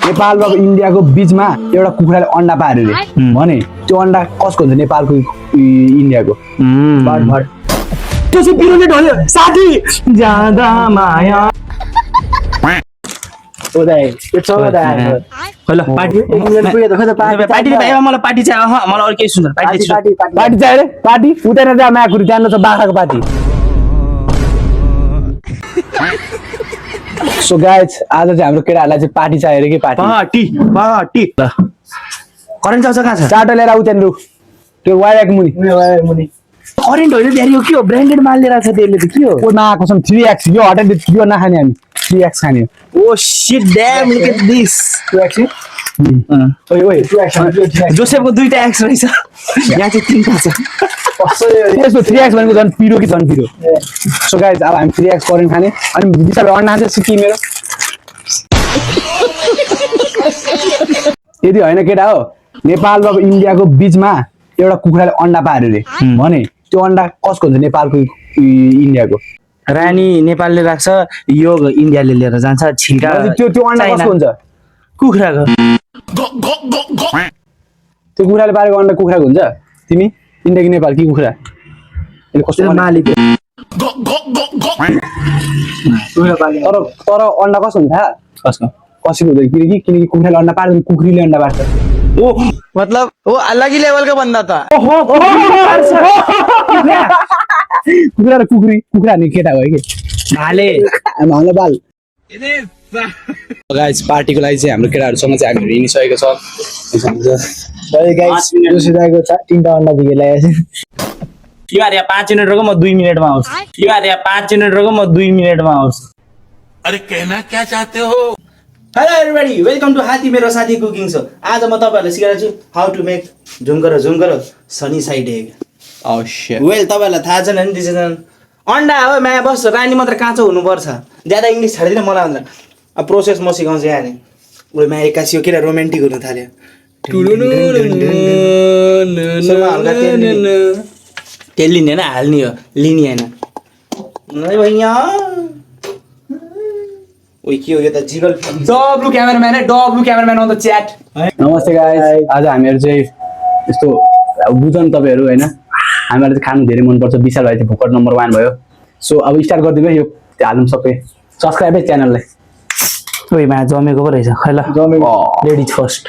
नेपाल र इन्डियाको बीचमा एउटा कुखुराले अन्डा पार्यो रे भने त्यो अन्डा कसको हुन्छ नेपालको इन्डियाको त्यो चाहिँ पिरोले ढल्यो साथी ज्यादा माया ओदाइ त्यो चौदा ल पार्टी पार्टी भाइ मलाई पार्टी चाहियो मलाई अरू केही सुन्दैन पार्टी चाहियो रे पार्टी उतैन जा माकुरी जानु छ बाख्राको पार्टी सो गाइज आज चाहिँ हाम्रो केटाहरूलाई चाहिँ पार्टी चाहियो रे के पार्टी पार्टी ल करेन्ट आउँछ कहाँ छ चाटो लिएर आउ त्यहाँनिर त्यो वायरको मुनि करेन्ट होइन ब्यारी हो के हो ब्रान्डेड माल लिएर छ त्यसले त के हो ओ नआएको छ 3x यो हटाइदियो यो नखाने हामी 3x खाने oh shit damn look at this 2x ओइ 2x जोसेफको दुईटा एक्स रहेछ यहाँ चाहिँ तीनटा छ यसको 3x भनेको झन् पिरो कि झन् पिरो सो गाइज अब हामी 3x करेन्ट खाने अनि बिचारा अन्डा खान्छ सिक्की मेरो यदि होइन केटा हो नेपाल र इन्डियाको बीचमा एउटा कुखुराले अन्डा पार्यो रे भने त्यो अन्डा कसको हुन्छ नेपालको इन्डियाको रानी नेपालले राख्छ योग इन्डियाले लिएर जान्छ छिल्का त्यो अन्डा कसको हुन्छ कुखुराको त्यो कुखुराले पारेको अन्डा कुखुराको हुन्छ तिमी इन्डिया कि नेपाल कि कुखुरा कस्तो मालिक तर अन्डा कसको हुन्छ कसको कसैको हुँदैन किनकि कुखुराले अन्डा पार्दैन कुखुरीले अन्डा पार्छ ओ मतलब वो अलग ही लेवल का बंदा था कुखुरा र कुखुरा नि केटा हो कि भाले भाले बाल गाइस पार्टीको लागि चाहिँ हाम्रो केटाहरूसँग चाहिँ हामी हिँडिसकेको छ गाइस जोसिदाको तीनटा अन्डा दिए ल्याएछ यार यहाँ 5 मिनट रुको म 2 मिनेटमा आउँछु यार यहाँ 5 मिनट रुको म 2 मिनेटमा आउँछु अरे कहना क्या चाहते हो हेलो एभ्रीबडी वेलकम टु हाती मेरो साथी कुकिङ शो आज म तपाईहरुलाई सिकाउँछु हाउ टु मेक झुमकर सनी साइड एग अवश्य वेल तपाईहरुलाई थाहा छैन नि दिस अन्डा हो माया बस रानी मात्र काँचो हुनुपर्छ ज्यादा इङ्ग्लिस छाड्दिन मलाई आउँदैन अब प्रोसेस म सिकाउँछु यहाँ नि उयो माया एक्कासी हो किन रोमान्टिक हुन थाल्यो तेल लिने होइन हाल्ने हो लिने होइन के हो यो त जिगल डब्लु क्यामेराम्यान है W cameraman on the chat नमस्ते गाइस आज हामीहरु चाहिँ यस्तो बुझ्नु तपाईहरु हैन हामीहरु चाहिँ खानु धेरै मन पर्छ विशाल भाइ चाहिँ भुकर नम्बर 1 भयो सो अब स्टार्ट गर्दिनु यो हाल्नु सबै सब्स्क्राइब है च्यानललाई ओइ मा जमेको पो रहेछ खै ल जमेको ladies first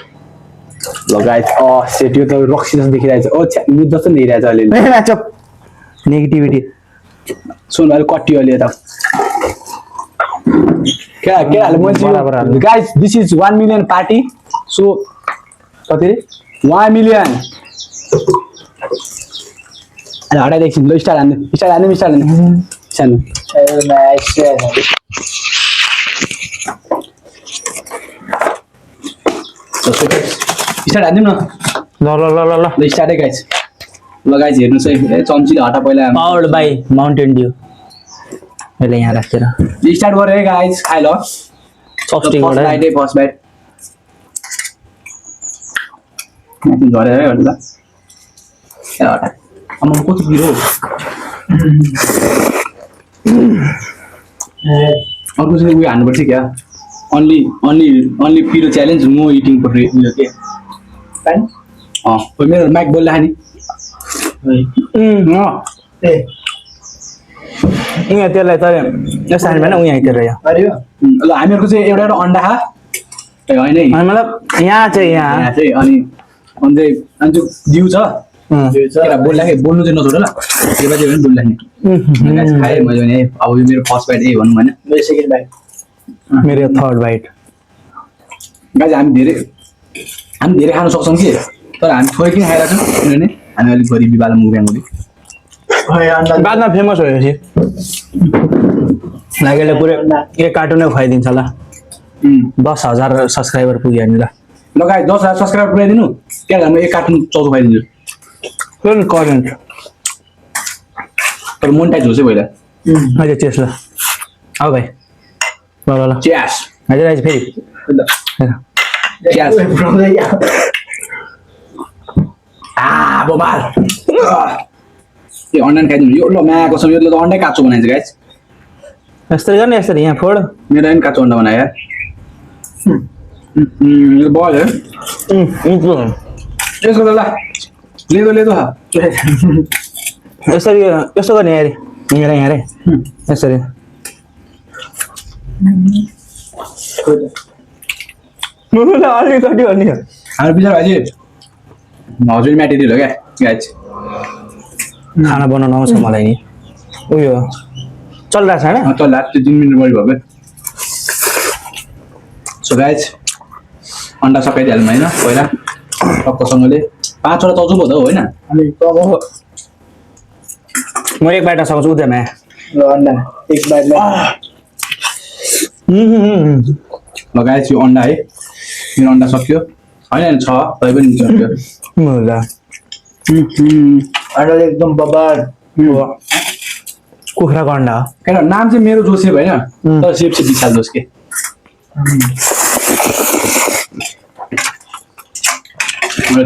law guys set यो त रक्सी जस्तो देखिरहेछ ओ मुद जस्तो देखिरहेछ अहिले चप नेगेटिभिटी सुन अहिले कट्टी अहिले त guys this is 1 million party so कति रे 1 million अनि हटाइ देखिन ल स्टार हान्नु सानो स्टार हान्दिम न ल स्टार्ट है गाइस ल गाइस हेर्नुस् है चम्चीले हटा पहिला पावर्ड बाइ माउन्टेन ड्यू मैले यहाँ राखेर स्टार्ट गरे है गाइस खाइ ल चपस्टिक फर्स्ट बाइट झरे है भन्नु त अब कति पिरो अर्को चाहिँ उयो हान्नुपर्छ क्या अन्ली पिरो च्यालेन्ज नो इटिङ पर्ने उयो के मेरो माइक बोल्दा नि यहाँ त्यसलाई त यस्तो हाल्नु भएन उहाँ आइतिर यहाँ ल हामीहरूको चाहिँ एउटा अन्डा खा होइन है मतलब यहाँ चाहिँ अनि अन्त जिउ छ बोल्दाखेरि बोल्नु चाहिँ नछोड ल त्यो बाजे पनि बोल्दाखेरि खाएँ मैले भने अब यो मेरो फर्स्ट बाइट यही भनौँ होइन मेरो सेकेन्ड बाइट मेरो थर्ड बाइट गाइस हामी धेरै खान सक्छौँ कि तर हामी थोरै किन खाइरहेको छौँ किनभने हामी अलिक गरिबी बाला मुभ्याङ बादमा फेमस भएपछि लागेले पुरै एक कार्टुनै खुवाइदिन्छ ल 10,000 सब्सक्राइबर पुग्यो नि ल गाइस 10,000 सब्सक्राइबर पुऱ्याइदिनु त्यहाँ म एक कार्टुन चौधो खुवाइदिन्छु करेन्ट तर मोनिटाइज होस् है पहिला अहिले चेस ल अब भाइ ल च्यास हजुर आज फेरि च्यास बोमाल ए अन्डा खाइदिनु यो ल मायाको छ यो त अन्डै काच्चो बनाइन्छ गाइस यस्तरी गर्ने यस्तरी यहाँ फोड मेरो पनि काच्चो अन्डा बनायो यार ये बॉल है यसको त ल लेदो लेदो हा यसरी यस्तो गर्ने यार यहाँ यहाँ रे यसरी मलाई अलिकति भन्ने हाम्रो विचार भाइ हजुर म्याटेरियल हो क्या गाइज खाना बनाउन आउँछ मलाई नि उयो चलिरहेको छ होइन त लास्ट 3 मिनट बढी भयो सो गाइज अन्डा सकाइदिइहालौँ होइन पहिला टक्कसँगले 5 वटा चौचो भयो त होइन म एक बाइट सक्छु उद्यामा अन्डा एक बाइटमा ल गाइज यो अन्डा है मेरो अन्डा सक्यो होइन छ तै पनि सक्यो ल अन्डाले एकदम बबार कुखुराको अन्डा हो किन नाम चाहिँ मेरो जोसेफ होइन तर सेप चाहिँ विशाल जोस के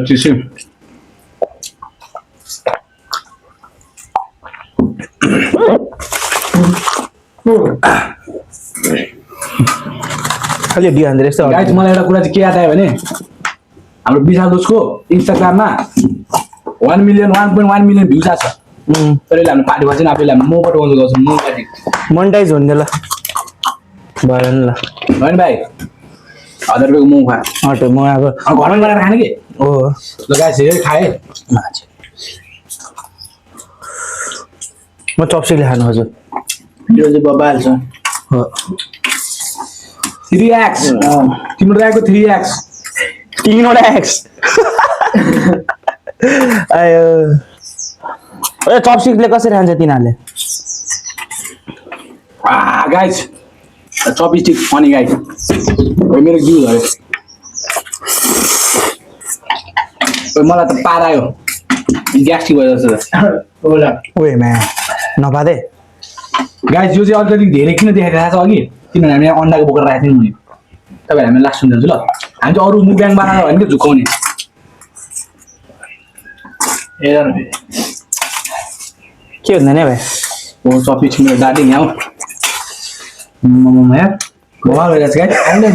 त्यसै खालि डिहान्द्रे यस्तो गाइज मलाई एउटा कुरा चाहिँ के याद आयो भने हाम्रो विशाल जोसको इन्स्टाग्राममा 1 मिलियन 1.1 मिलियन भ्युज आएको छ तर यसले हाम्रो पार्टी भएपछि आफैले हाम्रो मोबाट बन्द गर्छ मो पार्टी मोनिटाइज हुने ल भयो नि ल होइन भाइ 1000 रुपियाँको मोमो खा हटो म अब घरमा बनाएर खाने कि हो ल गाइज हेरेर खाएँ म चप्स्टिकले खानु हजुर यो चाहिँ बबाल छ हो 3x तिम्रो दाइको 3x 3वटा एक्स आयो ए चप्स्टिकले कसरी खान्छ तिनीहरूले गाइज चपस्टिक फनी गाइज मेरो जिउ भयो मलाई त पार आयो ग्यास्ट्रिक भयो जस्तो होला ओए म्या नपादे गाइज यो चाहिँ अलिकति धेरै किन देखाइरहेको छ अघि किनभने हामीले अन्डाको बोकेर राखेको थियौँ नि तपाईँहरू हामी लास्ट सुनिदिन्छु ल हामी चाहिँ अरू मुखब्याङ बनाएर होइन कि झुकाउने हेर न के हुँदैन है भाइ ओ चपस्टिक मेरो दादी यहाँ मोमो यार बवाल भइरहेको छ गाइज आउने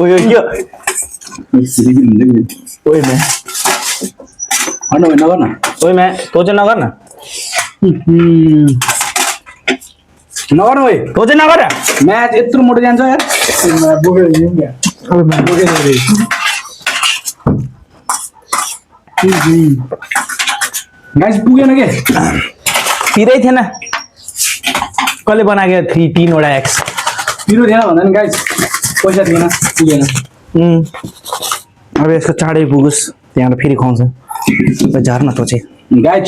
ओयो के ओए म्या नगर न ओए म्या तँ चाहिँ नगर न नगर न ओइ तँ चाहिँ नगर न म्याच यत्रो मोटो जान्छ यार बोकेर हिँड्यौँ क्या गाइज पुगेन के पिरै थिएन कसले बनाएको 3वटा एक्स पिरो थिएन भन्दा नि गाइज पैसा थिएन पुगेन अब यसको चाँडै पुगोस् त्यहाँबाट फेरि खुवाउँछ झर्न तँ चाहिँ गाइज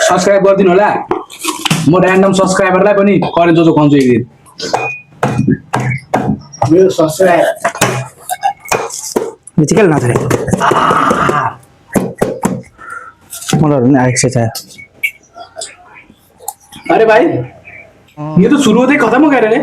सब्सक्राइब गरिदिनु होला म ऱ्यान्डम सब्सक्राइबरलाई पनि करेन्ट जो खुवाउँछु एक दिन मेरो सब्सक्राइब चिकन नथरे मलाई पनि आएको छ अरे भाई ये तो शुरू होते ही खत्म हो गया रे